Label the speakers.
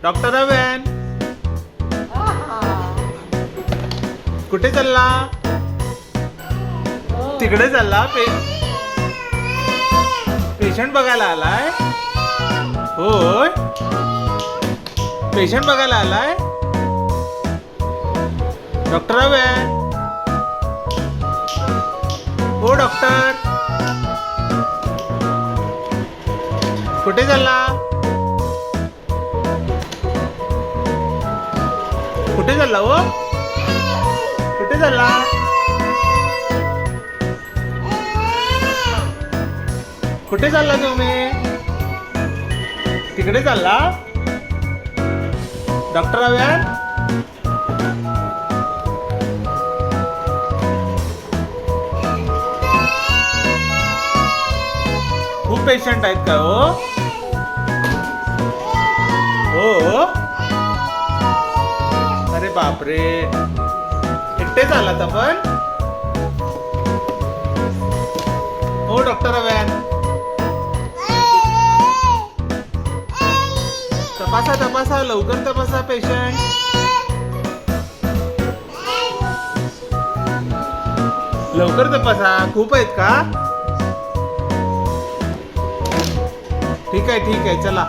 Speaker 1: Doctor Avyan कुठे चालला? तिकडे चालला पेशंट बघायला आलाय? होय, पेशंट बघायला आलाय? डॉक्टर अव्यान, हो डॉक्टर, कुठे चालला? कुठे चालला हो? कुठे चालला? कुठे चालला तुम्ही? तिकडे चालला? डॉक्टर अव्यान, खूप पेशंट आहेत का हो? हो, अरे बापरे, एकटेच आलात आपण? हो डॉक्टर अव्यान, तपासा तपासा, लवकर तपासा पेशंट. लवकर तपासा, खूप आहेत का? ठीक आहे चला.